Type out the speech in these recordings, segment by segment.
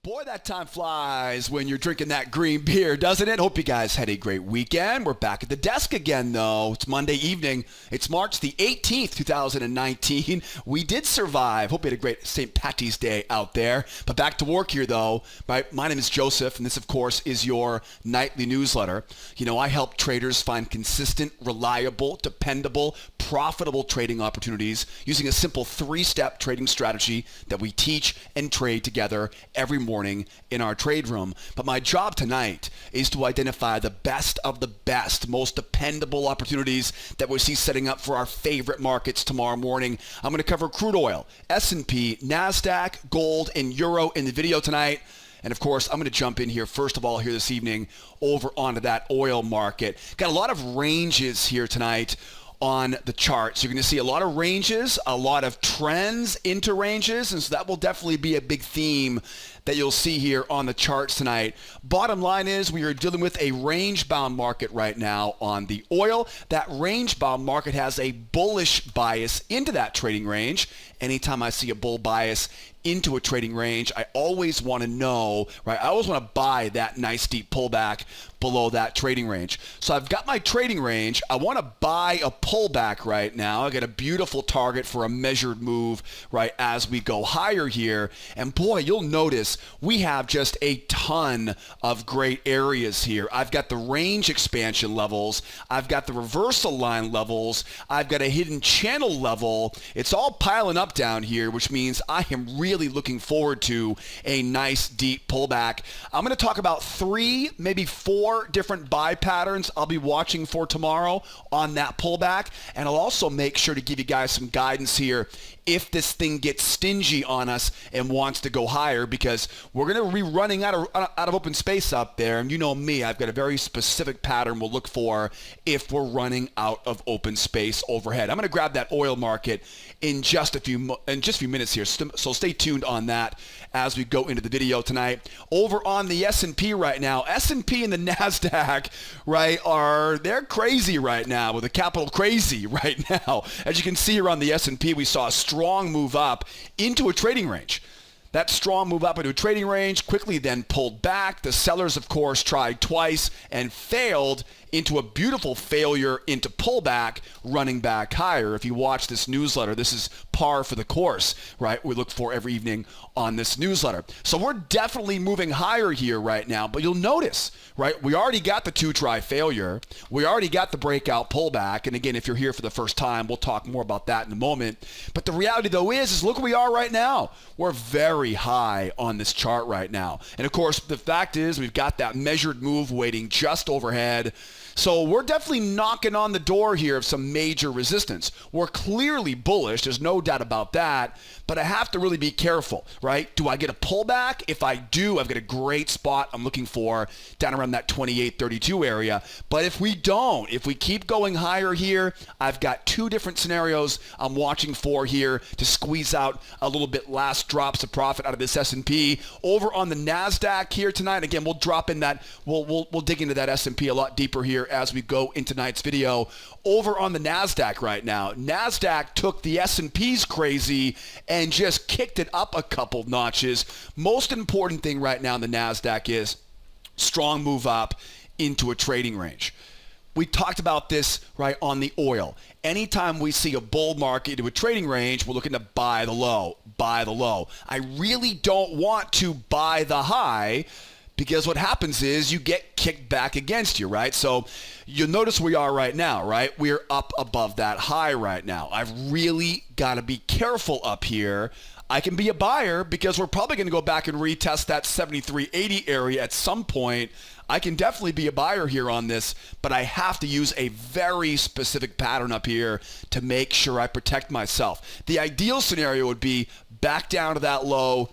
Boy, that time flies when you're drinking that green beer, doesn't it? Hope you guys had a great weekend. We're back at the desk again, though. It's Monday evening. It's March the 18th, 2019. We did survive. Hope you had a great St. Patty's Day out there. But back to work here, though. My name is Joseph, and this, of course, is your nightly newsletter. You know, I help traders find consistent, reliable, dependable, profitable trading opportunities using a simple three-step trading strategy that we teach and trade together every morning in our trade room. But my job tonight is to identify the best of the best, most dependable opportunities that we see setting up for our favorite markets tomorrow morning. I'm going to cover crude oil, S&P, Nasdaq, gold, and euro in the video tonight. And of course, I'm going to jump in here, first of all, here this evening, over onto that oil market. Got a lot of ranges here tonight on the charts. You're going to see a lot of ranges, a lot of trends into ranges, and so that will definitely be a big theme that you'll see here on the charts tonight. Bottom line is we are dealing with a range-bound market right now on the oil. That range-bound market has a bullish bias into that trading range. Anytime I see a bull bias into a trading range, I always want to know, right? I always want to buy that nice deep pullback below that trading range. So I've got my trading range. I want to buy a pullback right now. I got a beautiful target for a measured move, right, as we go higher here. And boy, you'll notice we have just a ton of great areas here. I've got the range expansion levels. I've got the reversal line levels. I've got a hidden channel level. It's all piling up down here, which means I am really looking forward to a nice deep pullback. I'm going to talk about 3, maybe 4 different buy patterns I'll be watching for tomorrow on that pullback. And I'll also make sure to give you guys some guidance here if this thing gets stingy on us and wants to go higher, because we're going to be running out of open space up there. And you know me, I've got a very specific pattern we'll look for if we're running out of open space overhead. I'm going to grab that oil market in just a few minutes here, so stay tuned on that as we go into the video tonight. Over on the S&P right now, S&P and the Nasdaq, right, they're crazy right now, with a capital crazy right now. As you can see here on the S&P, we saw a strong move up into a trading range. That strong move up into a trading range quickly then pulled back. The sellers, of course, tried twice and failed into a beautiful failure into pullback, running back higher. If you watch this newsletter, this is par for the course, right? We look for every evening on this newsletter. So we're definitely moving higher here right now, but you'll notice, right, we already got the 2-try failure. We already got the breakout pullback. And again, if you're here for the first time, we'll talk more about that in a moment. But the reality, though, is look where we are right now. We're very high on this chart right now. And of course, the fact is we've got that measured move waiting just overhead. So we're definitely knocking on the door here of some major resistance. We're clearly bullish. There's no doubt about that. But I have to really be careful, right? Do I get a pullback? If I do, I've got a great spot I'm looking for down around that 28.32 area. But if we don't, if we keep going higher here, I've got 2 different scenarios I'm watching for here to squeeze out a little bit last drops of profit out of this S&P. Over on the Nasdaq here tonight, again, we'll drop in that, we'll dig into that S&P a lot deeper here as we go into tonight's video. Over on the Nasdaq right now, Nasdaq took the S&P's crazy and just kicked it up a couple notches. Most important thing right now in the Nasdaq is strong move up into a trading range. We talked about this, right, on the oil. Anytime we see a bull market into a trading range, we're looking to buy the low, buy the low. I really don't want to buy the high, because what happens is you get kicked back against you, right? So you'll notice where we are right now, right? We're up above that high right now. I've really got to be careful up here. I can be a buyer because we're probably going to go back and retest that 73.80 area at some point. I can definitely be a buyer here on this, but I have to use a very specific pattern up here to make sure I protect myself. The ideal scenario would be back down to that low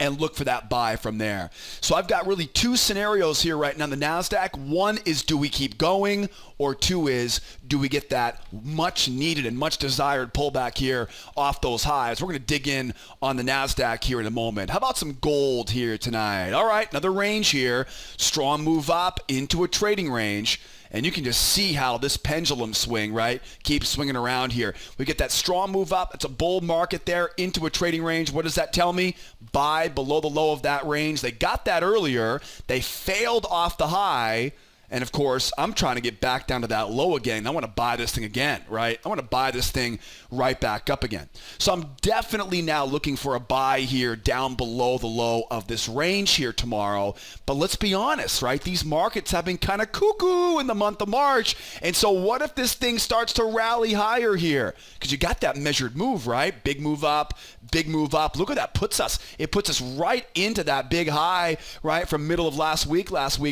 and look for that buy from there. So I've got really 2 scenarios here right now in the Nasdaq. 1 is, do we keep going? Or 2 is, do we get that much needed and much desired pullback here off those highs? We're going to dig in on the Nasdaq here in a moment. How about some gold here tonight? All right, another range here. Strong move up into a trading range. And you can just see how this pendulum swing, right, keeps swinging around here. We get that strong move up. It's a bull market there into a trading range. What does that tell me? Buy below the low of that range. They got that earlier. They failed off the high. And, of course, I'm trying to get back down to that low again. I want to buy this thing again, right? I want to buy this thing right back up again. So I'm definitely now looking for a buy here down below the low of this range here tomorrow. But let's be honest, right? These markets have been kind of cuckoo in the month of March. And so what if this thing starts to rally higher here? Because you got that measured move, right? Big move up, big move up. Look where that puts us. It puts us right into that big high, right, from middle of last week.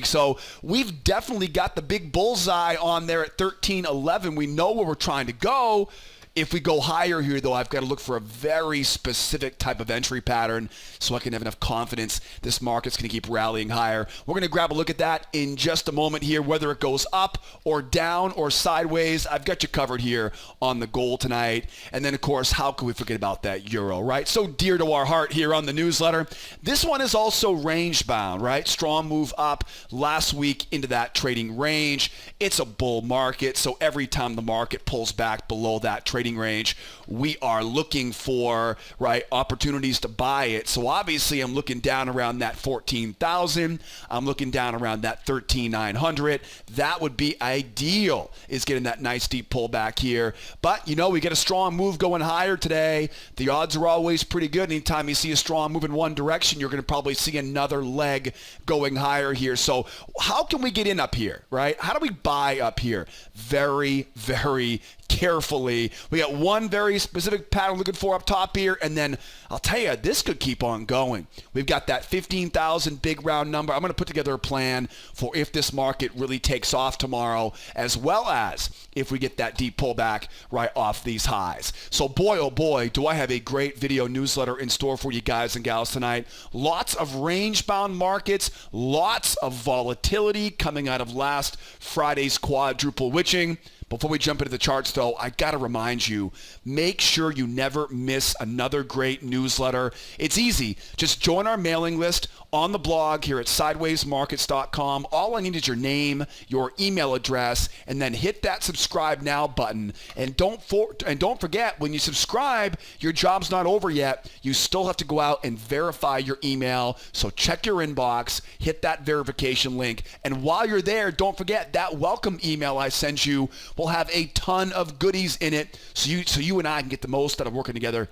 So we've definitely got the big bullseye on there at 1311. We know where we're trying to go. If we go higher here, though, I've got to look for a very specific type of entry pattern so I can have enough confidence this market's going to keep rallying higher. We're going to grab a look at that in just a moment here, whether it goes up or down or sideways. I've got you covered here on the gold tonight. And then, of course, how could we forget about that euro, right? So dear to our heart here on the newsletter. This one is also range bound, right? Strong move up last week into that trading range. It's a bull market, so every time the market pulls back below that trading range, we are looking for, right, opportunities to buy it. So obviously I'm looking down around that 14,000. I'm looking down around that 13,900. That would be ideal, is getting that nice deep pullback here. But, you know, we get a strong move going higher today. The odds are always pretty good. Anytime you see a strong move in one direction, you're going to probably see another leg going higher here. So how can we get in up here, right? How do we buy up here? Very, very carefully. We got one very specific pattern looking for up top here, and then I'll tell you, this could keep on going. We've got that 15,000 big round number. I'm going to put together a plan for if this market really takes off tomorrow, as well as if we get that deep pullback right off these highs. So boy, oh boy, do I have a great video newsletter in store for you guys and gals tonight. Lots of range-bound markets, lots of volatility coming out of last Friday's quadruple witching. Before we jump into the charts, though, I got to remind you, make sure you never miss another great newsletter. It's easy. Just join our mailing list on the blog here at sidewaysmarkets.com. All I need is your name, your email address, and then hit that subscribe now button. And don't forget, when you subscribe, your job's not over yet. You still have to go out and verify your email. So check your inbox, hit that verification link. And while you're there, don't forget that welcome email I send you will have a ton of goodies in it, so you and I can get the most out of working together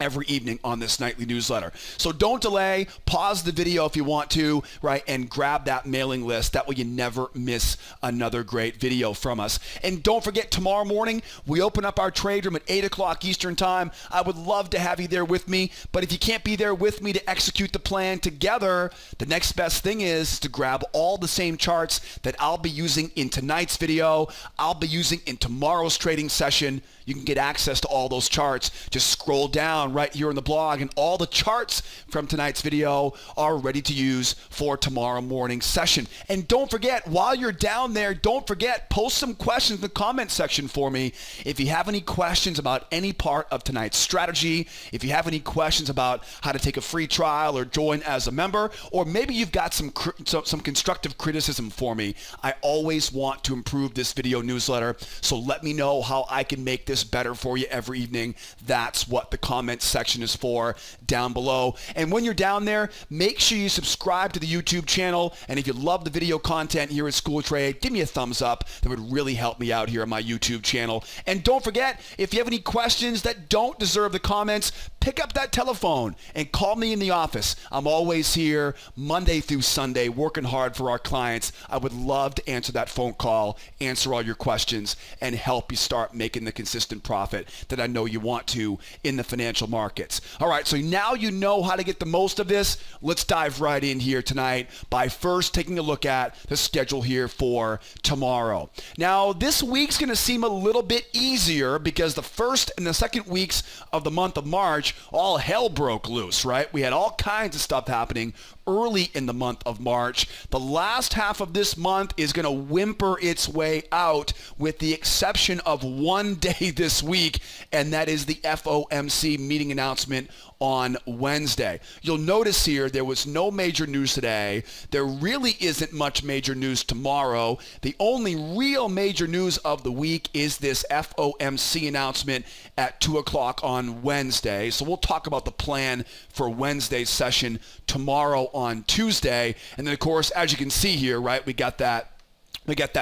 every evening on this nightly newsletter. So don't delay, pause the video if you want to, right, and grab that mailing list. That way you never miss another great video from us. And don't forget, tomorrow morning, we open up our trade room at 8 o'clock Eastern Time. I would love to have you there with me, but if you can't be there with me to execute the plan together, the next best thing is to grab all the same charts that I'll be using in tonight's video, I'll be using in tomorrow's trading session. You can get access to all those charts. Just scroll down right here in the blog, and all the charts from tonight's video are ready to use for tomorrow morning's session. And don't forget, while you're down there, don't forget, post some questions in the comment section for me. If you have any questions about any part of tonight's strategy, if you have any questions about how to take a free trial or join as a member, or maybe you've got some constructive criticism for me, I always want to improve this video newsletter. So let me know how I can make this better for you every evening. That's what the comment section is for down below. And when you're down there, make sure you subscribe to the YouTube channel. And if you love the video content here at School of Trade, give me a thumbs up. That would really help me out here on my YouTube channel. And don't forget, if you have any questions that don't deserve the comments, pick up that telephone and call me in the office. I'm always here Monday through Sunday working hard for our clients. I would love to answer that phone call, answer all your questions, and help you start making the consistent profit that I know you want to in the financial markets. All right, so now you know how to get the most of this. Let's dive right in here tonight by first taking a look at the schedule here for tomorrow. Now, this week's going to seem a little bit easier because the first and the second weeks of the month of March, all hell broke loose, right? We had all kinds of stuff happening early in the month of March. The last half of this month is going to whimper its way out with the exception of one day this week, and that is the FOMC meeting announcement on Wednesday. You'll notice here there was no major news today. There really isn't much major news tomorrow. The only real major news of the week is this FOMC announcement at 2 o'clock on Wednesday. So we'll talk about the plan for Wednesday's session tomorrow on Tuesday. And then, of course, as you can see here, right, we got that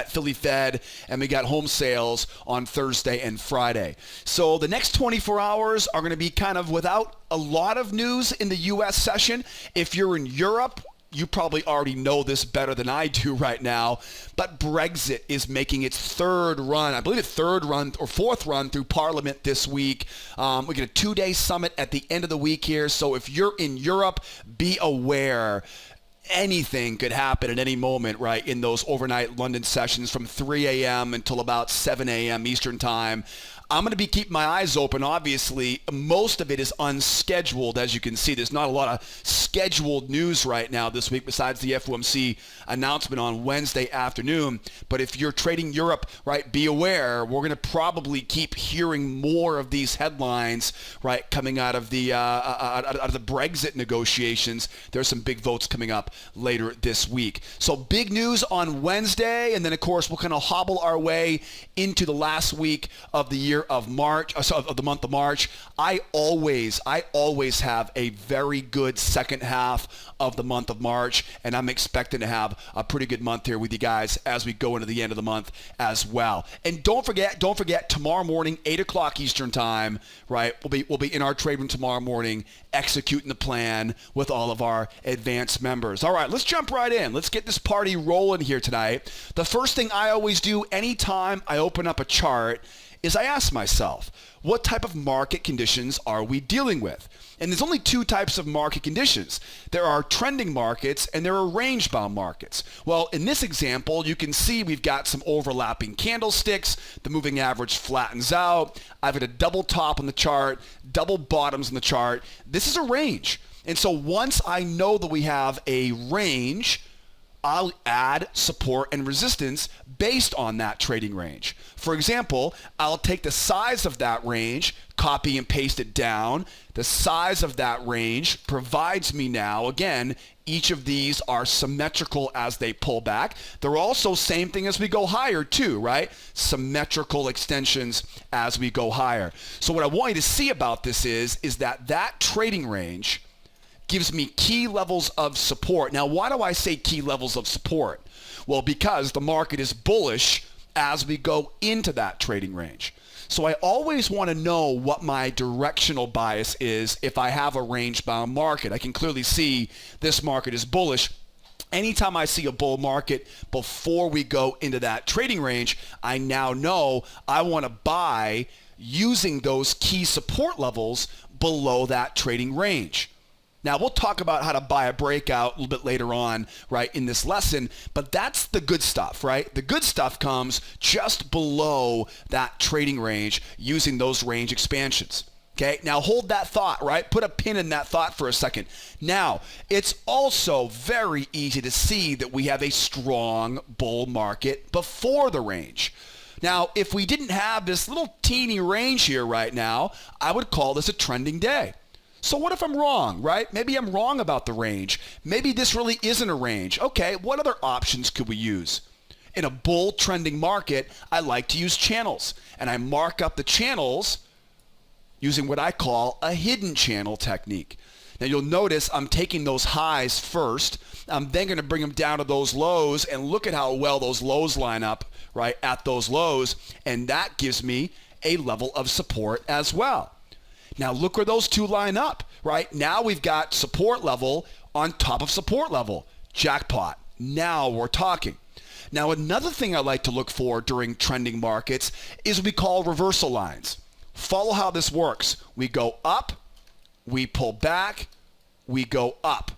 Philly Fed, and we got home sales on Thursday and Friday. So the next 24 hours are going to be kind of without a lot of news in the U.S. session. If you're in Europe, you probably already know this better than I do right now, but Brexit is making its third run, I believe it's third run or fourth run through Parliament this week. We get a 2-day summit at the end of the week here. So if you're in Europe, be aware. Anything could happen at any moment, right, in those overnight London sessions from 3 a.m. until about 7 a.m. Eastern time. I'm going to be keeping my eyes open. Obviously, most of it is unscheduled. As you can see, there's not a lot of scheduled news right now this week besides the FOMC announcement on Wednesday afternoon. But if you're trading Europe, right, be aware. We're going to probably keep hearing more of these headlines, right, coming out of the Brexit negotiations. There's some big votes coming up later this week. So big news on Wednesday, and then, of course, we'll kind of hobble our way into the last week of the year of March, of the month of March. I always have a very good second half of the month of March, and I'm expecting to have a pretty good month here with you guys as we go into the end of the month as well. And don't forget tomorrow morning, 8 o'clock Eastern time, right? We'll be in our trade room tomorrow morning executing the plan with all of our advanced members. All right, let's jump right in. Let's get this party rolling here tonight. The first thing I always do anytime I open up a chart is I ask myself, what type of market conditions are we dealing with? And there's only two types of market conditions. There are trending markets and there are range-bound markets. Well, in this example, you can see we've got some overlapping candlesticks. The moving average flattens out. I've got a double top on the chart, double bottoms on the chart. This is a range. And so once I know that we have a range, I'll add support and resistance based on that trading range. For example, I'll take the size of that range, copy and paste it down. The size of that range provides me now, again, each of these are symmetrical as they pull back. They're also same thing as we go higher too, right? Symmetrical extensions as we go higher. So what I want you to see about this is that trading range gives me key levels of support. Now, why do I say key levels of support? Well, because the market is bullish as we go into that trading range. So I always want to know what my directional bias is if I have a range-bound market. I can clearly see this market is bullish. Anytime I see a bull market before we go into that trading range, I now know I want to buy using those key support levels below that trading range. Now, we'll talk about how to buy a breakout a little bit later on, right, in this lesson, but that's the good stuff, right? The good stuff comes just below that trading range using those range expansions. Okay, now hold that thought, right? Put a pin in that thought for a second. Now, it's also very easy to see that we have a strong bull market before the range. Now, if we didn't have this little teeny range here right now, I would call this a trending day. So what if I'm wrong, right? Maybe I'm wrong about the range. Maybe this really isn't a range. Okay, what other options could we use? In a bull trending market, I like to use channels. And I mark up the channels using what I call a hidden channel technique. Now you'll notice I'm taking those highs first. I'm then going to bring them down to those lows and look at how well those lows line up, right, at those lows. And that gives me a level of support as well. Now look where those two line up, right? Now we've got support level on top of support level. Jackpot. Now we're talking. Now another thing I like to look for during trending markets is what we call reversal lines. Follow how this works. We go up, we pull back, we go up.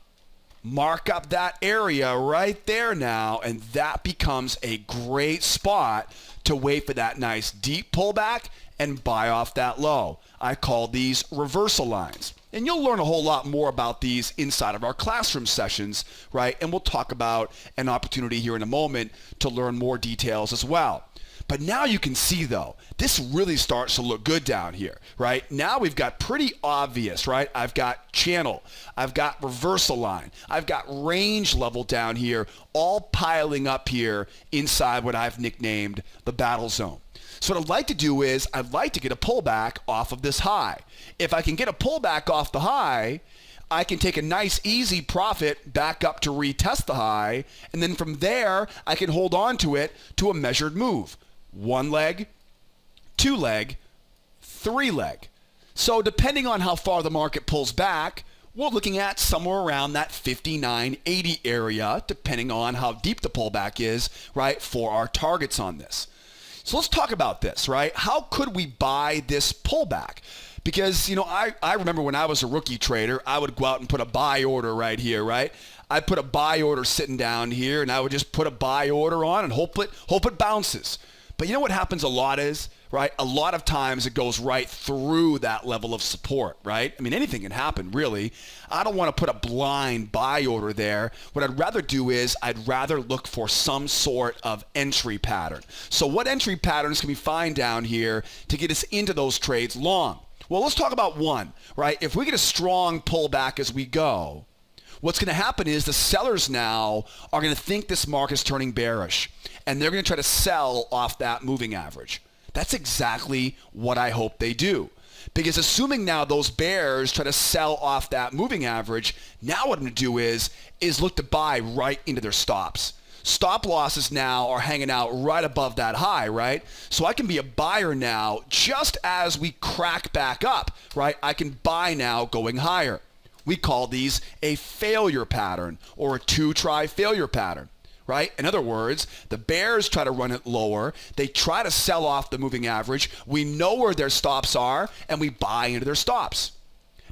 Mark up that area right there now, and that becomes a great spot to wait for that nice deep pullback and buy off that low. I call these reversal lines. And you'll learn a whole lot more about these inside of our classroom sessions, right? And we'll talk about an opportunity here in a moment to learn more details as well. But now you can see, though, this really starts to look good down here, right? Now we've got pretty obvious, right? I've got channel, I've got reversal line, I've got range level down here, all piling up here inside what I've nicknamed the battle zone. So what I'd like to do is I'd like to get a pullback off of this high. If I can get a pullback off the high, I can take a nice easy profit back up to retest the high, and then from there I can hold on to it to a measured move. 1 leg, 2 leg, 3 leg. So depending on how far the market pulls back, we're looking at somewhere around that 59.80 area, depending on how deep the pullback is, right, for our targets on this. So let's talk about this, right? How could we buy this pullback? Because, I remember when I was a rookie trader, I would go out and put a buy order right here, right? I'd put a buy order sitting down here, and I would just put a buy order on and hope it bounces. But you know what happens a lot is, right? A lot of times it goes right through that level of support, right? I mean, anything can happen, really. I don't want to put a blind buy order there. What I'd rather do is I'd rather look for some sort of entry pattern. So what entry patterns can we find down here to get us into those trades long? Well, let's talk about one, right? If we get a strong pullback as we go, what's going to happen is the sellers now are going to think this market's turning bearish, and they're going to try to sell off that moving average. That's exactly what I hope they do. Because assuming now those bears try to sell off that moving average, now what I'm going to do is look to buy right into their stops. Stop losses now are hanging out right above that high, right? So I can be a buyer now just as we crack back up, right? I can buy now going higher. We call these a failure pattern or a two-try failure pattern, right? In other words, the bears try to run it lower. They try to sell off the moving average. We know where their stops are, and we buy into their stops.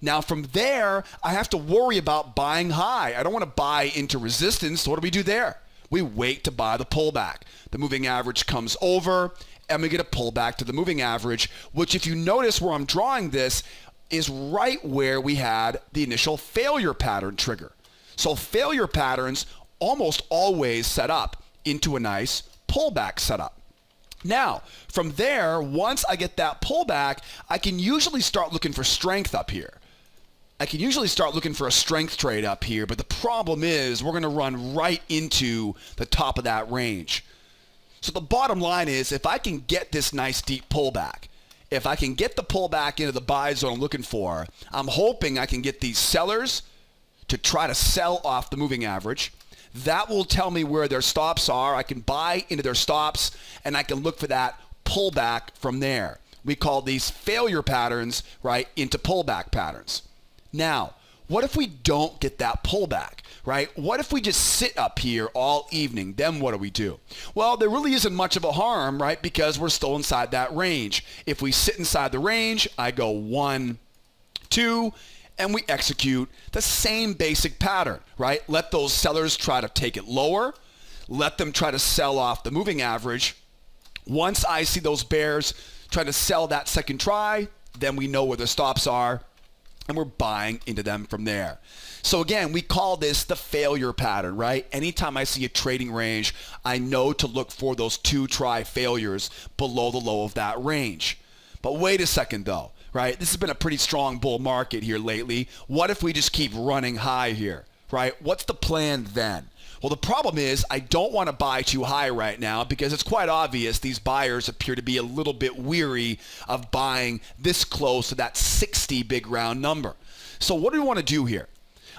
Now, from there, I have to worry about buying high. I don't want to buy into resistance. So what do we do there? We wait to buy the pullback. The moving average comes over, and we get a pullback to the moving average, which if you notice where I'm drawing this, is right where we had the initial failure pattern trigger. So failure patterns almost always set up into a nice pullback setup. Now, from there, once I get that pullback, I can usually start looking for strength up here. I can usually start looking for a strength trade up here, but the problem is we're going to run right into the top of that range. So the bottom line is if I can get this nice deep pullback, if I can get the pullback into the buy zone I'm looking for, I'm hoping I can get these sellers to try to sell off the moving average. That will tell me where their stops are. I can buy into their stops, and I can look for that pullback from there. We call these failure patterns, right, into pullback patterns. Now, what if we don't get that pullback, right? What if we just sit up here all evening? Then what do we do? Well, there really isn't much of a harm, right? Because we're still inside that range. If we sit inside the range, I go 1, 2, and we execute the same basic pattern, right? Let those sellers try to take it lower. Let them try to sell off the moving average. Once I see those bears try to sell that second try, then we know where the stops are, and we're buying into them from there. So again, we call this the failure pattern, right? Anytime I see a trading range, I know to look for those two-try failures below the low of that range. But wait a second though, right? This has been a pretty strong bull market here lately. What if we just keep running high here, right? What's the plan then? Well, the problem is I don't want to buy too high right now because it's quite obvious these buyers appear to be a little bit weary of buying this close to that 60 big round number. So what do we want to do here?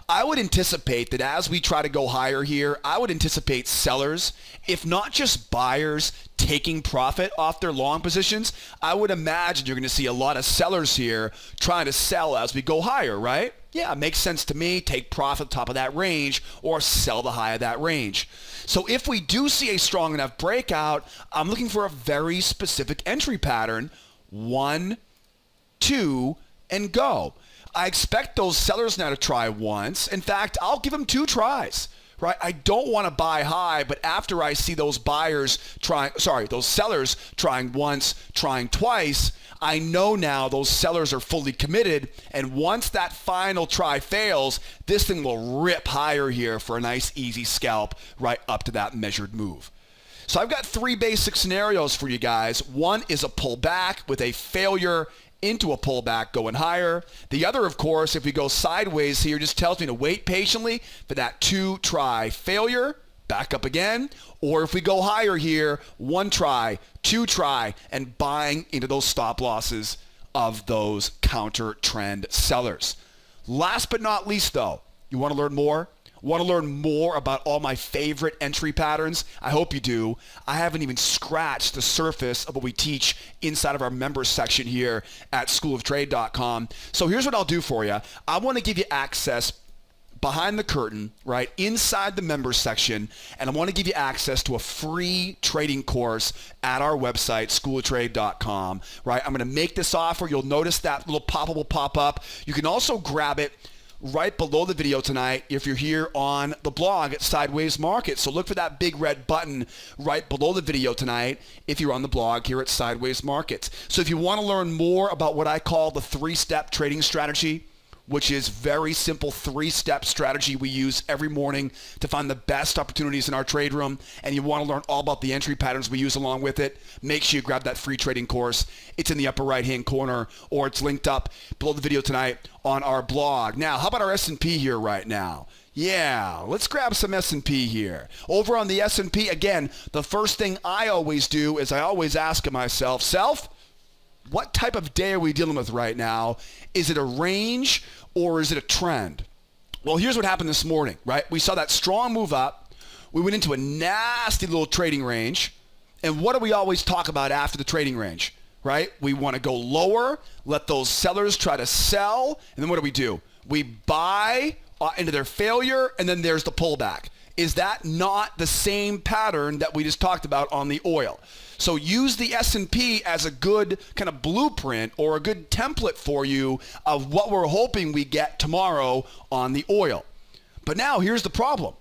I would anticipate that as we try to go higher here, I would anticipate sellers, if not just buyers, taking profit off their long positions. I would imagine you're going to see a lot of sellers here trying to sell as we go higher, right? Yeah, it makes sense to me. Take profit at the top of that range or sell the high of that range. So if we do see a strong enough breakout, I'm looking for a very specific entry pattern. 1, 2, and go. I expect those sellers now to try once. In fact, I'll give them 2 tries, right? I don't want to buy high, but after I see those those sellers trying once, trying twice, I know now those sellers are fully committed. And once that final try fails, this thing will rip higher here for a nice easy scalp right up to that measured move. So I've got three basic scenarios for you guys. One is a pullback with a failure into a pullback going higher. The other, of course, if we go sideways here, just tells me to wait patiently for that 2-try failure, back up again. Or if we go higher here, 1 try, 2 try, and buying into those stop losses of those counter trend sellers. Last but not least though, you want to learn more? Want to learn more about all my favorite entry patterns? I hope you do. I haven't even scratched the surface of what we teach inside of our members section here at schooloftrade.com. So here's what I'll do for you. I want to give you access behind the curtain, right, inside the members section, and I want to give you access to a free trading course at our website, schooloftrade.com, right? I'm going to make this offer. You'll notice that little pop-up will pop up. You can also grab it right below the video tonight if you're here on the blog at Sideways Market. So look for that big red button right below the video tonight if you're on the blog here at Sideways Markets. So if you want to learn more about what I call the 3-step trading strategy, which is very simple 3-step strategy we use every morning to find the best opportunities in our trade room, and you want to learn all about the entry patterns we use along with it, make sure you grab that free trading course. It's in the upper right-hand corner, or it's linked up below the video tonight on our blog. Now, how about our S&P here right now? Yeah, let's grab some S&P here. Over on the S&P, again, the first thing I always do is I always ask myself, what type of day are we dealing with right now? Is it a range or is it a trend? Well, here's what happened this morning, right? We saw that strong move up. We went into a nasty little trading range. And what do we always talk about after the trading range, right? We want to go lower, let those sellers try to sell. And then what do? We buy into their failure, and then there's the pullback. Is that not the same pattern that we just talked about on the oil? So use the S&P as a good kind of blueprint or a good template for you of what we're hoping we get tomorrow on the oil. But now here's the problem.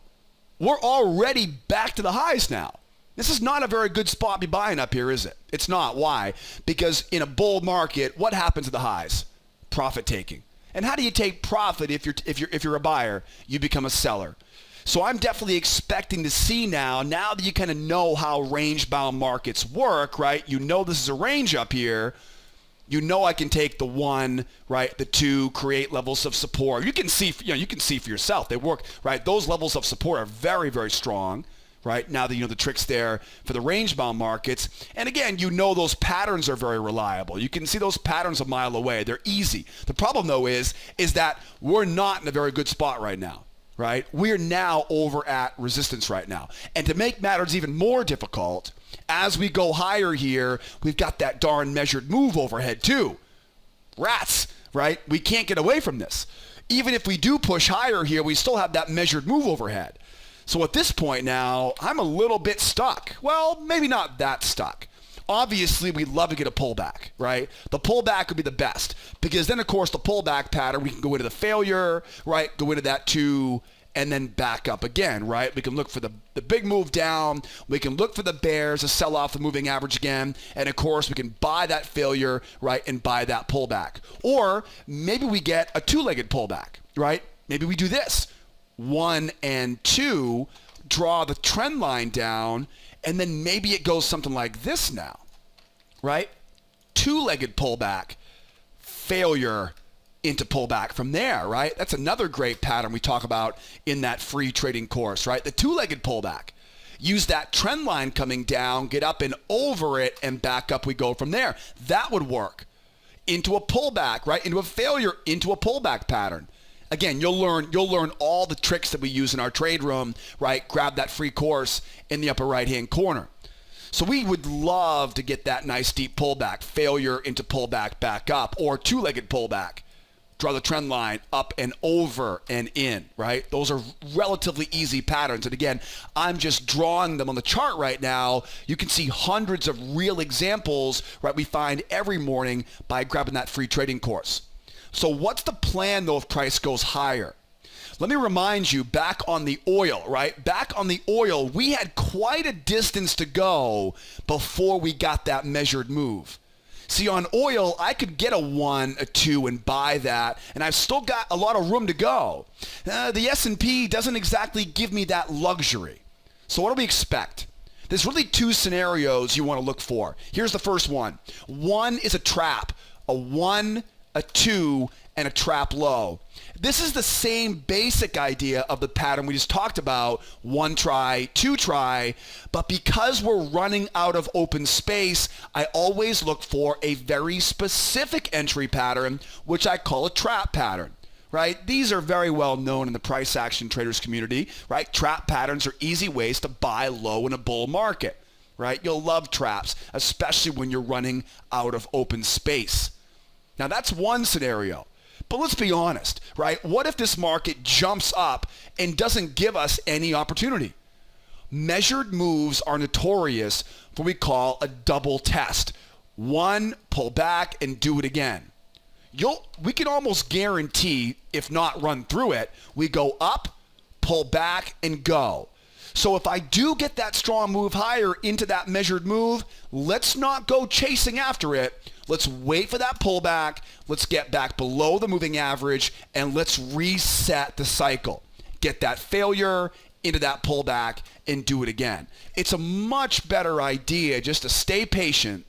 We're already back to the highs now. This is not a very good spot to be buying up here, is it? It's not. Why? Because in a bull market, what happens at the highs? Profit taking. And how do you take profit if you're a buyer? You become a seller. So I'm definitely expecting to see now that you kind of know how range-bound markets work, right? You know this is a range up here. You know I can take the 1, right, the 2, create levels of support. You can see for yourself. They work, right? Those levels of support are very, very strong, right? Now that you know the tricks there for the range-bound markets. And again, you know those patterns are very reliable. You can see those patterns a mile away. They're easy. The problem, though, is that we're not in a very good spot right now. Right? We're now over at resistance right now. And to make matters even more difficult, as we go higher here, we've got that darn measured move overhead too. Rats, right? We can't get away from this. Even if we do push higher here, we still have that measured move overhead. So at this point now, I'm a little bit stuck. Well, maybe not that stuck. Obviously, we'd love to get a pullback, right? The pullback would be the best because then, of course, the pullback pattern, we can go into the failure, right? Go into that 2 and then back up again, right? We can look for the big move down. We can look for the bears to sell off the moving average again. And, of course, we can buy that failure, right, and buy that pullback. Or maybe we get a 2-legged pullback, right? Maybe we do this. 1 and 2, draw the trend line down, and then maybe it goes something like this now, right? 2-legged pullback, failure into pullback from there, right? That's another great pattern we talk about in that free trading course, right? The 2-legged pullback. Use that trend line coming down, get up and over it, and back up we go from there. That would work. Into a pullback, right? Into a failure, into a pullback pattern. Again, you'll learn all the tricks that we use in our trade room, right? Grab that free course in the upper right-hand corner. So we would love to get that nice deep pullback, failure into pullback, back up, or 2-legged pullback. Draw the trend line up and over and in, right? Those are relatively easy patterns. And again, I'm just drawing them on the chart right now. You can see hundreds of real examples, right, we find every morning by grabbing that free trading course. So what's the plan, though, if price goes higher? Let me remind you, back on the oil, right? Back on the oil, we had quite a distance to go before we got that measured move. See, on oil, I could get a 1, a 2, and buy that, and I've still got a lot of room to go. The S&P doesn't exactly give me that luxury. So what do we expect? There's really 2 scenarios you want to look for. Here's the first one. 1 is a trap, a 1, a 2, and a trap low. This is the same basic idea of the pattern we just talked about, 1 try, 2 try, but because we're running out of open space, I always look for a very specific entry pattern, which I call a trap pattern. Right? These are very well known in the price action traders community, right? Trap patterns are easy ways to buy low in a bull market, right? You'll love traps, especially when you're running out of open space. Now that's one scenario, but let's be honest, right? What if this market jumps up and doesn't give us any opportunity? Measured moves are notorious for what we call a double test. 1, pull back and do it again. We can almost guarantee, if not run through it, we go up, pull back, and go. So if I do get that strong move higher into that measured move, let's not go chasing after it. Let's wait for that pullback. Let's get back below the moving average, and let's reset the cycle. Get that failure into that pullback and do it again. It's a much better idea just to stay patient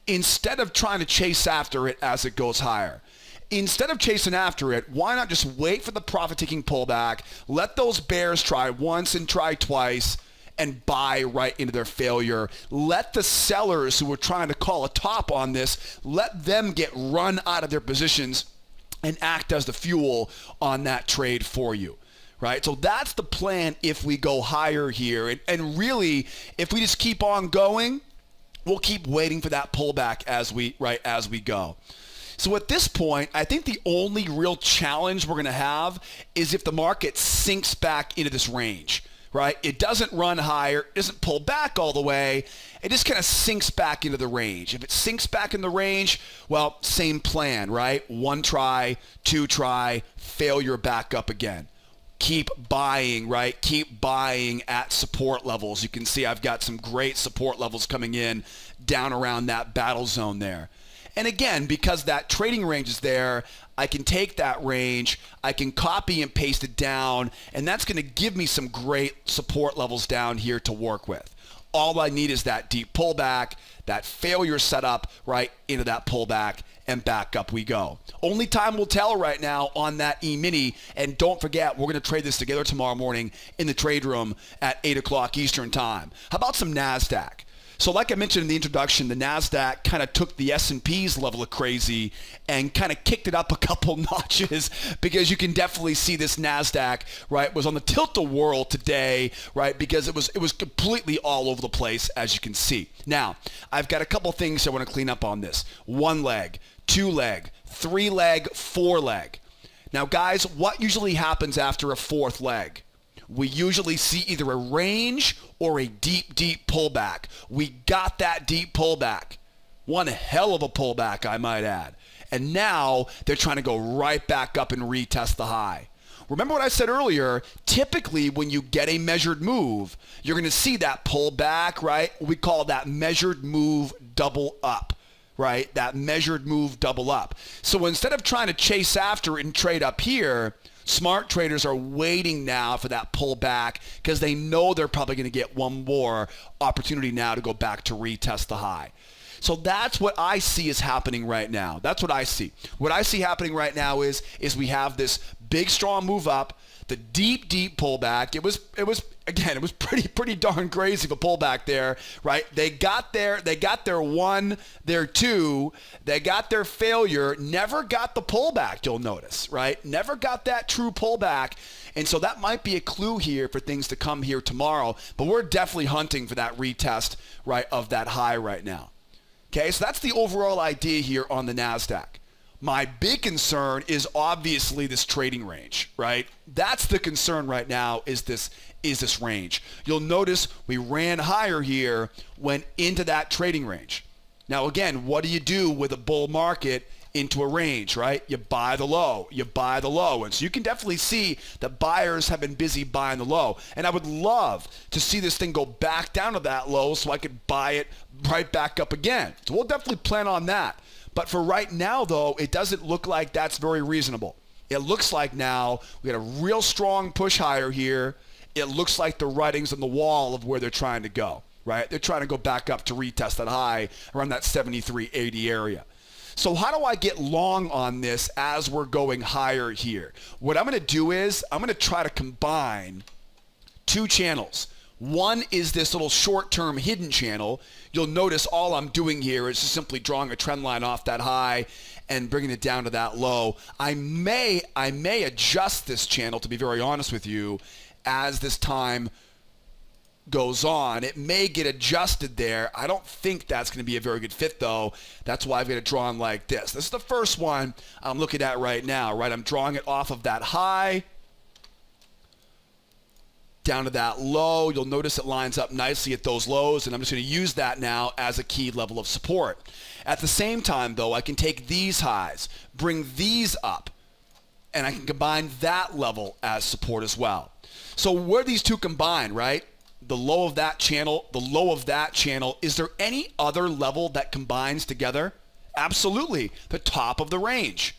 instead of trying to chase after it as it goes higher. Instead of chasing after it, why not just wait for the profit-taking pullback, let those bears try once and try twice, and buy right into their failure. Let the sellers who are trying to call a top on this, let them get run out of their positions and act as the fuel on that trade for you. Right? So that's the plan if we go higher here. And really, if we just keep on going, we'll keep waiting for that pullback as we go. So at this point, I think the only real challenge we're going to have is if the market sinks back into this range, right? It doesn't run higher, it doesn't pull back all the way, it just kind of sinks back into the range. If it sinks back in the range, well, same plan, right? 1 try, 2 try, failure back up again. Keep buying, right? Keep buying at support levels. You can see I've got some great support levels coming in down around that battle zone there. And again, because that trading range is there, I can take that range, I can copy and paste it down, and that's going to give me some great support levels down here to work with. All I need is that deep pullback, that failure setup right into that pullback, and back up we go. Only time will tell right now on that Emini, and don't forget, we're going to trade this together tomorrow morning in the trade room at 8 o'clock Eastern time. How about some Nasdaq? So like I mentioned in the introduction, the Nasdaq kind of took the S&P's level of crazy and kind of kicked it up a couple notches, because you can definitely see this Nasdaq, right, was on the tilt-a-whirl today, right, because it was completely all over the place, as you can see. Now, I've got a couple things I want to clean up on this. 1 leg, 2 leg, 3 leg, 4 leg. Now, guys, what usually happens after a 4th leg? We usually see either a range or a deep, deep pullback. We got that deep pullback. One hell of a pullback, I might add. And now they're trying to go right back up and retest the high. Remember what I said earlier? Typically, when you get a measured move, you're going to see that pullback, right? We call that measured move double up, right? That measured move double up. So instead of trying to chase after it and trade up here, smart traders are waiting now for that pullback because they know they're probably going to get one more opportunity now to go back to retest the high. So that's what I see is happening right now. That's what I see. What I see happening right now is we have this big strong move up, the deep, deep pullback. It was pretty darn crazy of a pullback there, right? They got their 1, their 2, they got their failure, never got the pullback, you'll notice, right? Never got that true pullback. And so that might be a clue here for things to come here tomorrow, but we're definitely hunting for that retest, right, of that high right now. Okay, so that's the overall idea here on the Nasdaq. My big concern is obviously this trading range, right? That's the concern right now is this range. You'll notice we ran higher here, went into that trading range. Now again, what do you do with a bull market into a range, right? You buy the low, you buy the low. And so you can definitely see that buyers have been busy buying the low. And I would love to see this thing go back down to that low so I could buy it right back up again. So we'll definitely plan on that. But for right now, though, it doesn't look like that's very reasonable. It looks like now we got a real strong push higher here. It looks like the writing's on the wall of where they're trying to go, right? They're trying to go back up to retest that high around that 73.80 area. So how do I get long on this as we're going higher here? What I'm going to do is I'm going to try to combine two channels. One is this little short-term hidden channel. You'll notice all I'm doing here is just simply drawing a trend line off that high and bringing it down to that low. I may adjust this channel, to be very honest with you, as this time goes on. It may get adjusted there. I don't think that's going to be a very good fit, though. That's why I've got it drawn like this. This is the first one I'm looking at right now, right? I'm drawing it off of that high down to that low. You'll notice it lines up nicely at those lows, and I'm just going to use that now as a key level of support. At the same time, though, I can take these highs, bring these up, and I can combine that level as support as well. So where these two combine, right? The low of that channel, the low of that channel. Is there any other level that combines together? Absolutely. The top of the range.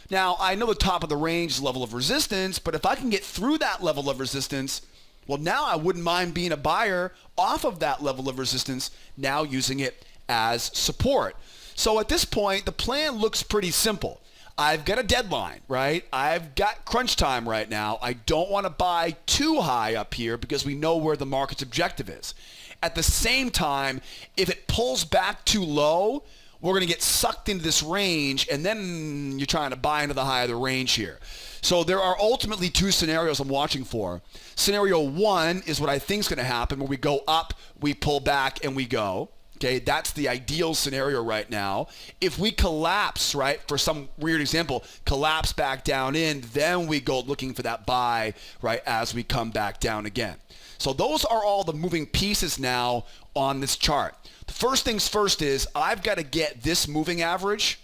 Now, I know the top of the range is level of resistance, but if I can get through that level of resistance, well, now I wouldn't mind being a buyer off of that level of resistance, now using it as support. So at this point, the plan looks pretty simple. I've got a deadline, right? I've got crunch time right now. I don't want to buy too high up here because we know where the market's objective is. At the same time, if it pulls back too low, we're going to get sucked into this range, and then you're trying to buy into the high of the range here. So there are ultimately two scenarios I'm watching for. Scenario one is what I think is going to happen, where we go up, we pull back, and we go. Okay, that's the ideal scenario right now. If we collapse, right, for some weird example, collapse back down in, then we go looking for that buy, right, as we come back down again. So those are all the moving pieces now on this chart. The first things first is I've got to get this moving average.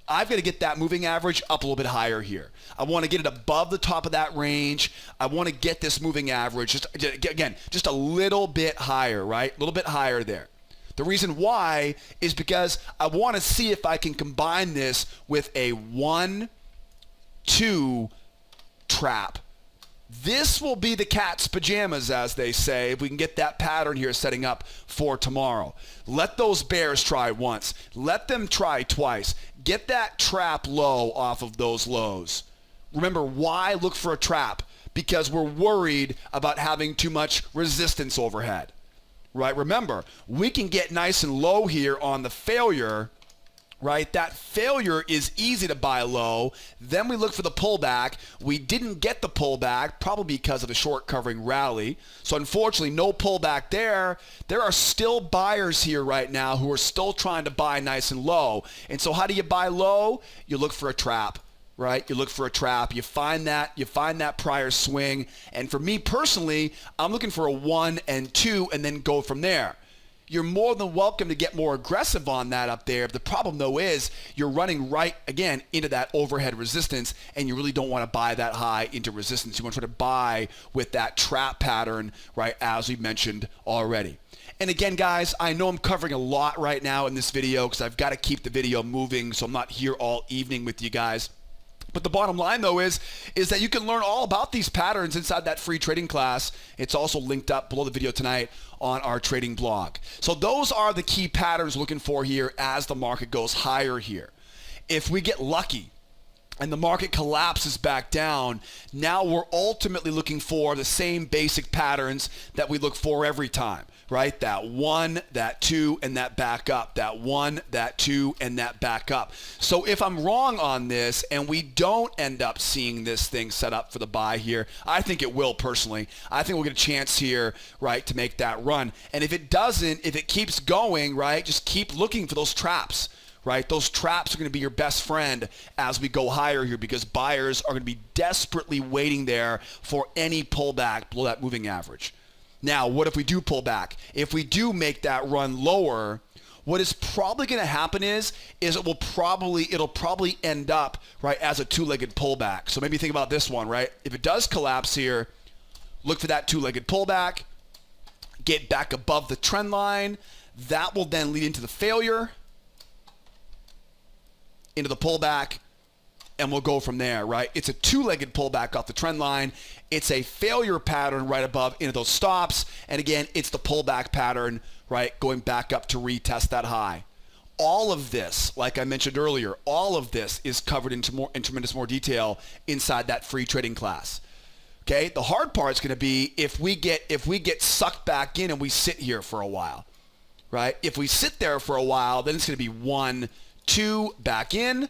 I've got to get that moving average up a little bit higher here. I want to get it above the top of that range. I want to get this moving average, just a little bit higher, right? A little bit higher there. The reason why is because I want to see if I can combine this with a 1-2 trap. This will be the cat's pajamas, as they say, if we can get that pattern here setting up for tomorrow. Let those bears try once. Let them try twice. Get that trap low off of those lows. Remember, why look for a trap? Because we're worried about having too much resistance overhead. Right? Remember, we can get nice and low here on the failure, right? That failure is easy to buy low. Then we look for the pullback. We didn't get the pullback, probably because of the short covering rally. So unfortunately, no pullback there. There are still buyers here right now who are still trying to buy nice and low. And so how do you buy low? You look for a trap. Right? You look for a trap. You find that prior swing. And for me personally, I'm looking for a 1 and 2 and then go from there. You're more than welcome to get more aggressive on that up there. The problem, though, is you're running right, again, into that overhead resistance, and you really don't want to buy that high into resistance. You want to try to buy with that trap pattern, right, as we mentioned already. And again, guys, I know I'm covering a lot right now in this video because I've got to keep the video moving, so I'm not here all evening with you guys. But the bottom line, though, is that you can learn all about these patterns inside that free trading class. It's also linked up below the video tonight on our trading blog. So those are the key patterns we're looking for here as the market goes higher here. If we get lucky and the market collapses back down, now we're ultimately looking for the same basic patterns that we look for every time, right? That 1, that 2, and that back up. That 1, that 2, and that back up. So if I'm wrong on this and we don't end up seeing this thing set up for the buy here, I think it will personally. I think we'll get a chance here, right, to make that run. And if it doesn't, if it keeps going, right, just keep looking for those traps. Right? Those traps are going to be your best friend as we go higher here because buyers are going to be desperately waiting there for any pullback below that moving average. Now, what if we do pull back? If we do make that run lower, what is probably going to happen is it'll probably end up, right, as a two-legged pullback. So maybe think about this one, right? If it does collapse here, look for that two-legged pullback, get back above the trend line. That will then lead into the failure, into the pullback, and we'll go from there, right? It's a two-legged pullback off the trend line. It's a failure pattern right above into those stops. And again, it's the pullback pattern, right, going back up to retest that high. All of this, like I mentioned earlier, all of this is covered in tremendous more detail inside that free trading class. Okay, the hard part is going to be if we get sucked back in and we sit here for a while, right? If we sit there for a while, then it's going to be 1, 2, back in,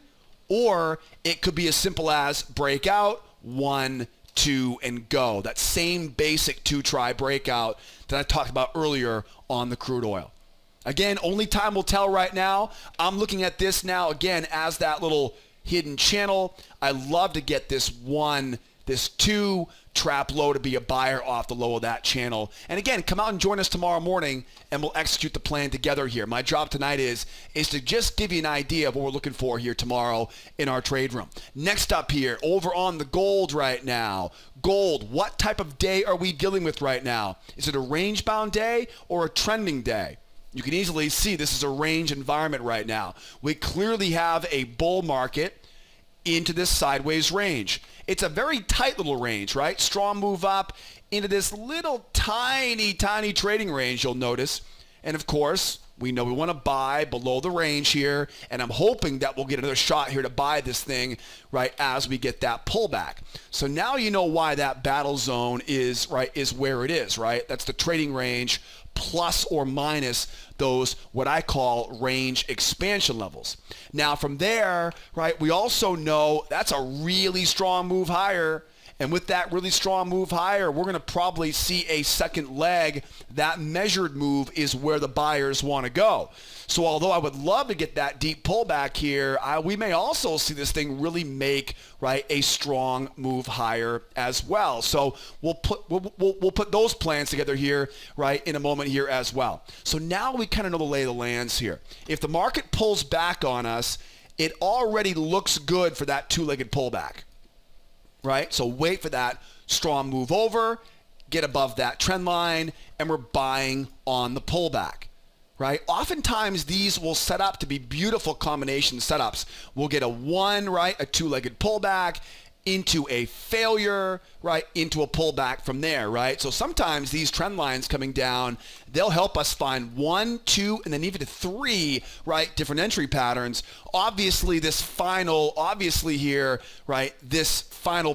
or it could be as simple as breakout, 1, 2, and go. That same basic 2-try breakout that I talked about earlier on the crude oil. Again, only time will tell right now. I'm looking at this now, again, as that little hidden channel. I love to get this 2 trap low to be a buyer off the low of that channel. And again, come out and join us tomorrow morning and we'll execute the plan together here. My job tonight is to just give you an idea of what we're looking for here tomorrow in our trade room. Next up here, over on the gold right now. Gold, what type of day are we dealing with right now? Is it a range-bound day or a trending day? You can easily see this is a range environment right now. We clearly have a bull market into this sideways range. It's a very tight little range, right? Strong move up into this little tiny trading range, you'll notice. And of course, we know we want to buy below the range here, and I'm hoping that we'll get another shot here to buy this thing, right, as we get that pullback. So now you know why that battle zone is where it is, right? That's the trading range plus or minus those what I call range expansion levels. Now from there, right, we also know that's a really strong move higher. And with that really strong move higher, we're going to probably see a second leg. That measured move is where the buyers want to go. So although I would love to get that deep pullback here, we may also see this thing really make, right, a strong move higher as well. So we'll put those plans together here, right, in a moment here as well. So now we kind of know the lay of the lands here. If the market pulls back on us, it already looks good for that two-legged pullback. Right? So wait for that strong move over, get above that trend line, and we're buying on the pullback. Right? Oftentimes these will set up to be beautiful combination setups. We'll get a two-legged pullback into a failure, right, into a pullback from there, right? So sometimes these trend lines coming down, they'll help us find 1, 2, and then even 3, right, different entry patterns. Obviously this final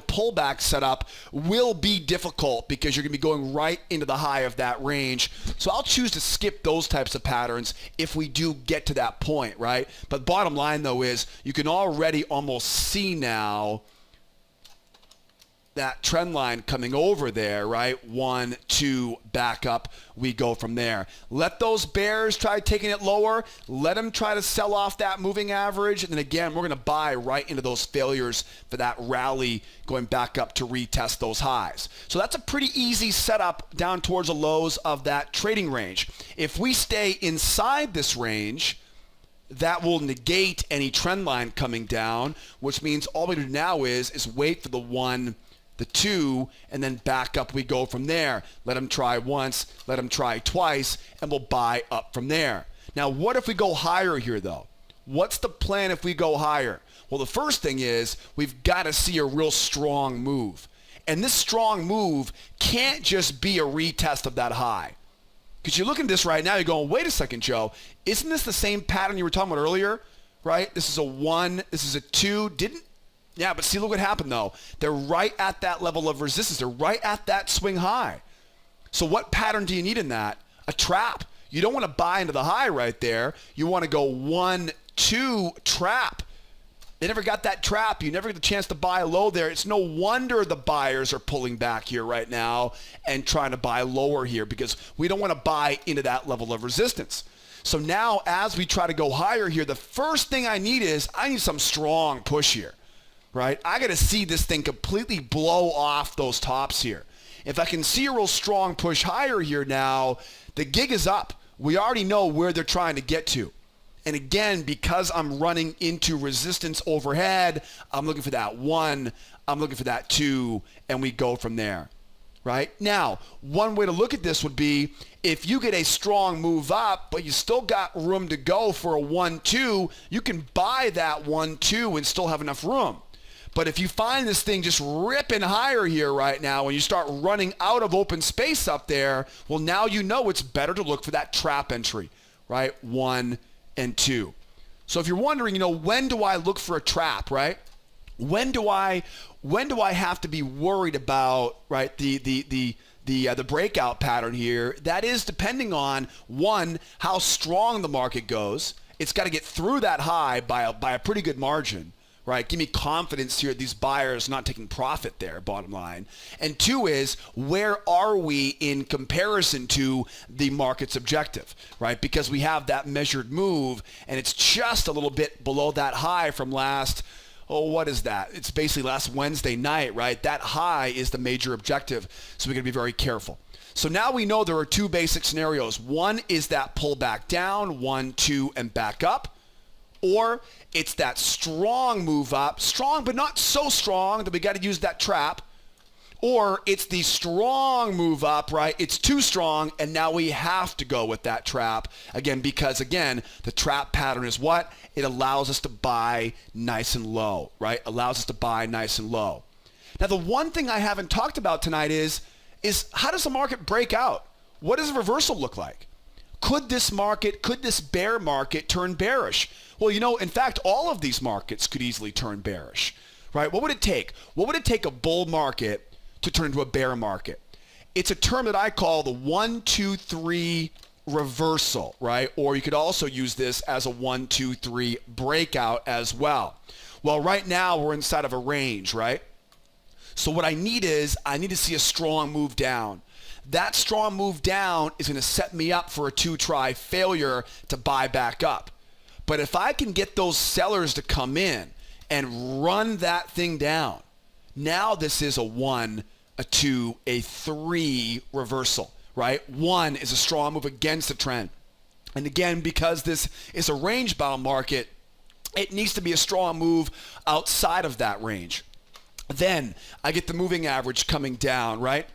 pullback setup will be difficult because you're going to be going right into the high of that range. So I'll choose to skip those types of patterns if we do get to that point, right? But bottom line though is you can already almost see now that trend line coming over there, right? 1, 2, back up, we go from there. Let those bears try taking it lower. Let them try to sell off that moving average. And then again, we're going to buy right into those failures for that rally going back up to retest those highs. So that's a pretty easy setup down towards the lows of that trading range. If we stay inside this range, that will negate any trend line coming down, which means all we do now is wait for the 1, the 2, and then back up we go from there. Let them try once, let them try twice, and we'll buy up from there. Now, what if we go higher here, though? What's the plan if we go higher? Well, the first thing is we've got to see a real strong move. And this strong move can't just be a retest of that high. Because you're looking at this right now, you're going, wait a second, Joe. Isn't this the same pattern you were talking about earlier? Right? This is a 1, this is a 2. Yeah, but see, look what happened, though. They're right at that level of resistance. They're right at that swing high. So what pattern do you need in that? A trap. You don't want to buy into the high right there. You want to go 1, 2, trap. They never got that trap. You never get the chance to buy low there. It's no wonder the buyers are pulling back here right now and trying to buy lower here because we don't want to buy into that level of resistance. So now as we try to go higher here, the first thing I need some strong push here. Right? I got to see this thing completely blow off those tops here. If I can see a real strong push higher here now, the gig is up. we already know where they're trying to get to. And again, because I'm running into resistance overhead, I'm looking for that 1, I'm looking for that 2, and we go from there, right? Now, one way to look at this would be if you get a strong move up, but you still got room to go for a 1-2, you can buy that 1-2 and still have enough room. But if you find this thing just ripping higher here right now and you start running out of open space up there, well, now you know it's better to look for that trap entry, right? 1 and 2. So if you're wondering, when do I look for a trap, right? When do I have to be worried about, right, the breakout pattern here? That is depending on, one, how strong the market goes. It's got to get through that high by a pretty good margin. Right, give me confidence here these buyers not taking profit there, bottom line. And 2 is, where are we in comparison to the market's objective, right? Because we have that measured move, and it's just a little bit below that high from what is that? It's basically last Wednesday night, right? That high is the major objective, so we're going to be very careful. So now we know there are 2 basic scenarios. One is that pullback down, 1, 2, and back up. Or it's that strong move up, strong but not so strong that we got to use that trap. Or it's the strong move up, right? It's too strong, and now we have to go with that trap. Again, because, the trap pattern is what? It allows us to buy nice and low, right? Allows us to buy nice and low. Now, the one thing I haven't talked about tonight is how does the market break out? What does a reversal look like? Could this bear market turn bearish? Well, in fact, all of these markets could easily turn bearish, right? What would it take? What would it take a bull market to turn into a bear market? It's a term that I call the 1, 2, 3 reversal, right? Or you could also use this as a 1, 2, 3 breakout as well. Well, right now we're inside of a range, right? So what I need to see a strong move down. That strong move down is going to set me up for a 2-try failure to buy back up. But if I can get those sellers to come in and run that thing down, now this is a 1, a 2, a 3 reversal, right? 1 is a strong move against the trend. And again, because this is a range-bound market, it needs to be a strong move outside of that range. Then I get the moving average coming down, right?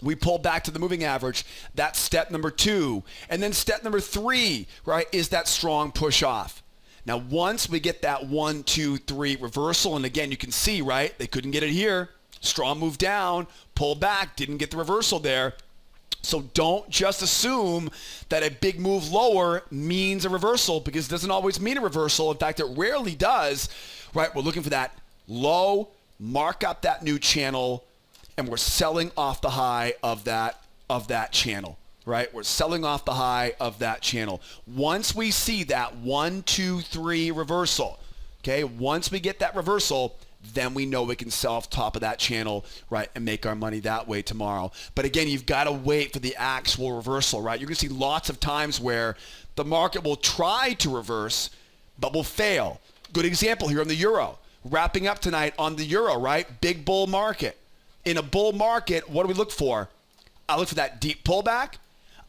We pull back to the moving average. That's step number 2. And then step number 3, right, is that strong push off. Now, once we get that 1, 2, 3 reversal, and again, you can see, right, they couldn't get it here. Strong move down, pull back, didn't get the reversal there. So don't just assume that a big move lower means a reversal, because it doesn't always mean a reversal. In fact, it rarely does, right? We're looking for that low, mark up that new channel, and we're selling off the high of that channel, right? We're selling off the high of that channel. Once we see that 1, 2, 3 reversal, okay, once we get that reversal, then we know we can sell off top of that channel, right, and make our money that way tomorrow. But again, you've got to wait for the actual reversal, right? You're going to see lots of times where the market will try to reverse, but will fail. Good example here on the euro. Wrapping up tonight on the euro, right? Big bull market. In a bull market, what do we look for? I look for that deep pullback.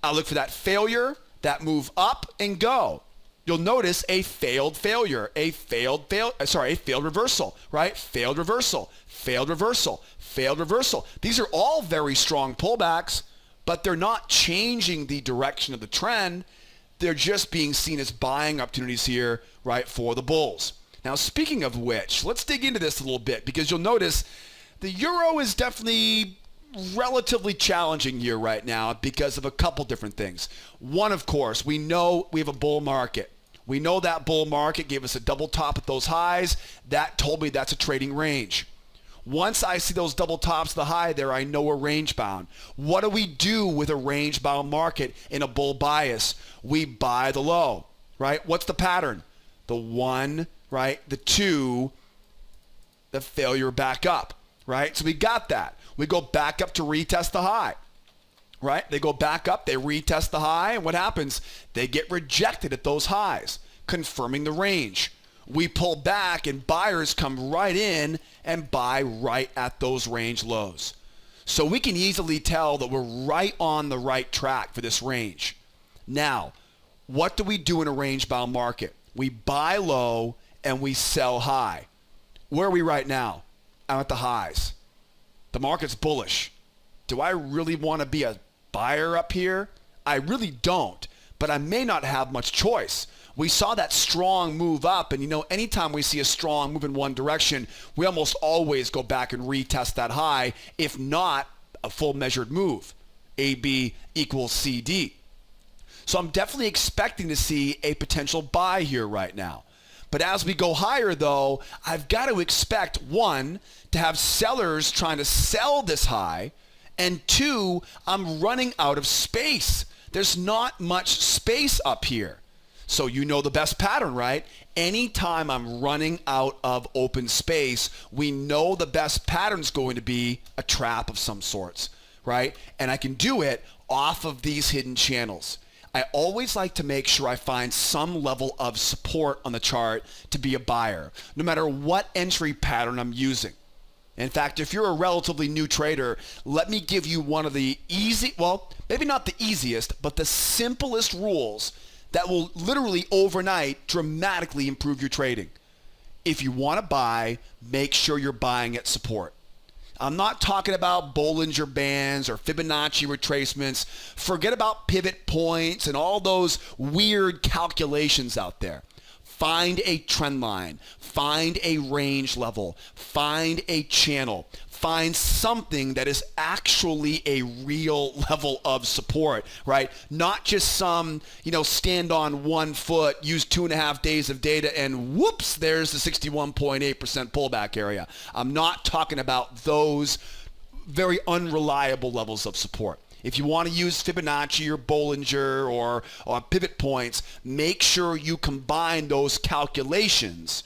I look for that failure, that move up and go. You'll notice a failed failure, a failed reversal, right? Failed reversal, failed reversal, failed reversal. These are all very strong pullbacks, but they're not changing the direction of the trend. They're just being seen as buying opportunities here, right, for the bulls. Now, speaking of which, let's dig into this a little bit, because you'll notice the euro is definitely relatively challenging here right now because of a couple different things. One, of course, we know we have a bull market. We know that bull market gave us a double top at those highs. That told me that's a trading range. Once I see those double tops of the high there, I know we're range bound. What do we do with a range bound market in a bull bias? We buy the low, right? What's the pattern? The 1, right? The 2, the failure back up. Right? So we got that. We go back up to retest the high, right? They go back up, they retest the high, and what happens? They get rejected at those highs, confirming the range. We pull back, and buyers come right in and buy right at those range lows. So we can easily tell that we're right on the right track for this range. Now, what do we do in a range-bound market? We buy low and we sell high. Where are we right now? I'm at the highs. The market's bullish. Do I really want to be a buyer up here? I really don't, but I may not have much choice. We saw that strong move up, and anytime we see a strong move in one direction, we almost always go back and retest that high, if not a full measured move. AB equals CD. So I'm definitely expecting to see a potential buy here right now. But as we go higher, though, I've got to expect, one, to have sellers trying to sell this high, and two, I'm running out of space. There's not much space up here. So you know the best pattern, right? Anytime I'm running out of open space, we know the best pattern's going to be a trap of some sorts, right? And I can do it off of these hidden channels. I always like to make sure I find some level of support on the chart to be a buyer, no matter what entry pattern I'm using. In fact, if you're a relatively new trader, let me give you one of the easy, well, maybe not the easiest, but the simplest rules that will literally overnight dramatically improve your trading. If you want to buy, make sure you're buying at support. I'm not talking about Bollinger Bands or Fibonacci retracements. Forget about pivot points and all those weird calculations out there. Find a trend line. Find a range level. Find a channel. Find something that is actually a real level of support, right? Not just some, stand on 1 foot, use 2.5 days of data, and whoops, there's the 61.8% pullback area. I'm not talking about those very unreliable levels of support. If you want to use Fibonacci or Bollinger or pivot points, make sure you combine those calculations,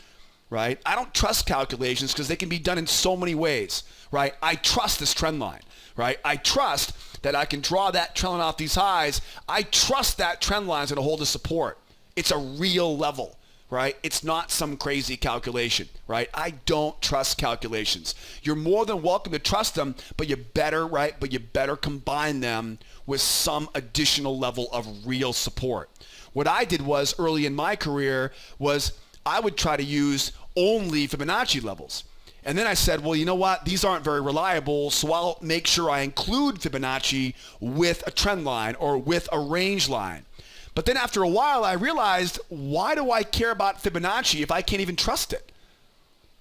right? I don't trust calculations because they can be done in so many ways, right? I trust this trend line, right? I trust that I can draw that trend line off these highs. I trust that trend line is going to hold the support. It's a real level, right? It's not some crazy calculation, right? I don't trust calculations. You're more than welcome to trust them, but you better, right? But you better combine them with some additional level of real support. What I did was early in my career was I would try to use only Fibonacci levels. And then I said, well, you know what? These aren't very reliable, so I'll make sure I include Fibonacci with a trend line or with a range line. But then after a while, I realized, why do I care about Fibonacci if I can't even trust it?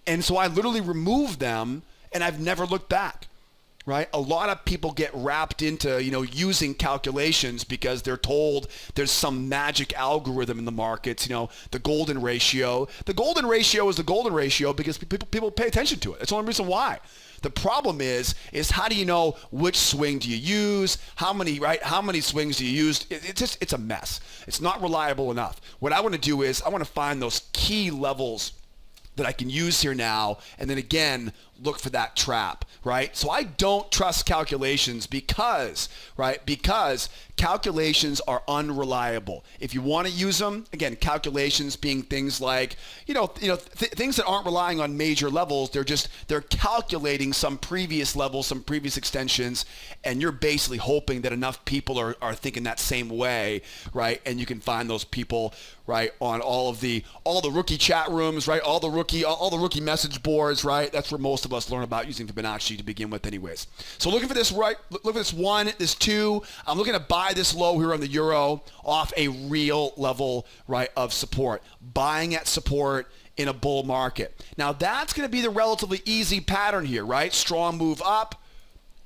And so I literally removed them, and I've never looked back, right? A lot of people get wrapped into, using calculations because they're told there's some magic algorithm in the markets, the golden ratio. The golden ratio is the golden ratio because people pay attention to it. That's the only reason why. The problem is how do you know which swing do you use? How many swings do you use? It's a mess. It's not reliable enough. What I want to do is I want to find those key levels that I can use here now, and then again, look for that trap, right? So I don't trust calculations because calculations are unreliable. If you want to use them, again, calculations being things like, things that aren't relying on major levels, they're calculating some previous levels, some previous extensions, and you're basically hoping that enough people are thinking that same way, right? And you can find those people, right, on all the rookie chat rooms, right? All the rookie message boards, right? That's where most of us learn about using Fibonacci to begin with anyways. So looking for this, right? Look at this 1, this 2. I'm looking to buy this low here on the euro off a real level, right, of support. Buying at support in a bull market. Now that's going to be the relatively easy pattern here, right? Strong move up,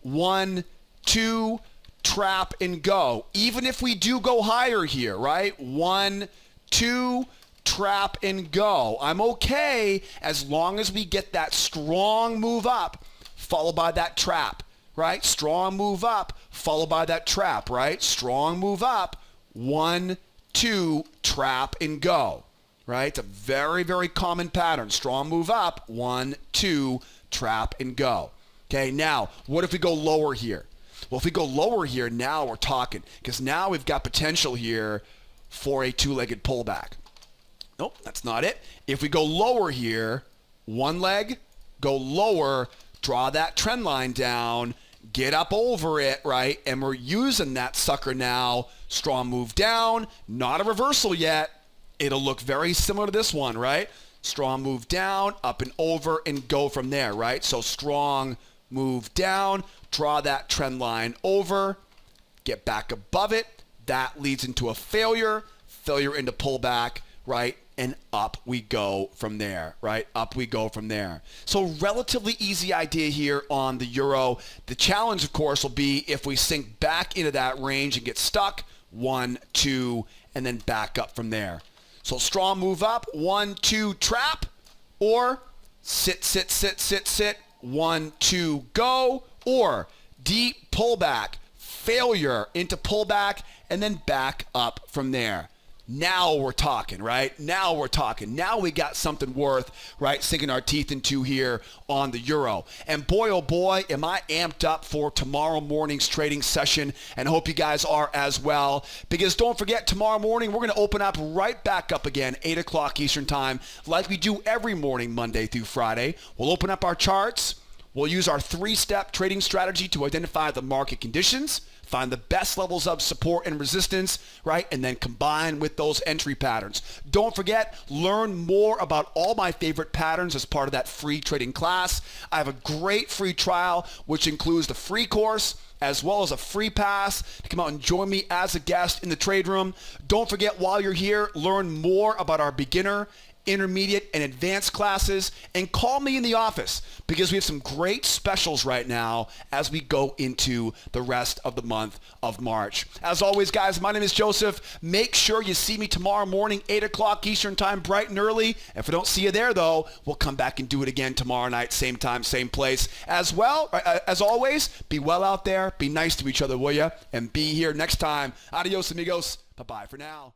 1, 2, trap and go. Even if we do go higher here, right? 1, 2, trap and go. I'm okay as long as we get that strong move up followed by that trap, right? Strong move up followed by that trap, right? Strong move up, 1, 2, trap and go, right? It's a very, very common pattern. Strong move up, 1, 2, trap and go. Okay, now what if we go lower here? Well, if we go lower here, now we're talking, because now we've got potential here for a two-legged pullback. Nope, that's not it. If we go lower here, one leg, go lower, draw that trend line down, get up over it, right? And we're using that sucker now. Strong move down, not a reversal yet. It'll look very similar to this one, right? Strong move down, up and over, and go from there, right? So strong move down, draw that trend line over, get back above it. That leads into a failure into pullback, right? And up we go from there, right? Up we go from there. So relatively easy idea here on the euro. The challenge, of course, will be if we sink back into that range and get stuck, 1, 2, and then back up from there. So strong move up, 1, 2, trap, or sit, 1, 2, go, or deep pullback, failure into pullback, and then back up from there. Now we're talking, right? Now we're talking. Now we got something worth, right, sinking our teeth into here on the euro. And boy, oh boy, am I amped up for tomorrow morning's trading session, and hope you guys are as well. Because don't forget, tomorrow morning, we're going to open up right back up again, 8 o'clock Eastern time, like we do every morning, Monday through Friday. We'll open up our charts. We'll use our 3-step trading strategy to identify the market conditions, find the best levels of support and resistance, right? And then combine with those entry patterns. Don't forget, learn more about all my favorite patterns as part of that free trading class. I have a great free trial, which includes the free course, as well as a free pass to come out and join me as a guest in the trade room. Don't forget, while you're here, learn more about our beginner, intermediate, and advanced classes, and call me in the office because we have some great specials right now as we go into the rest of the month of March. As always, guys, my name is Joseph. Make sure you see me tomorrow morning, 8 o'clock Eastern time, bright and early. If I don't see you there, though, we'll come back and do it again tomorrow night, same time, same place. As well, as always, be well out there, be nice to each other, will you? And be here next time. Adios, amigos. Bye-bye for now.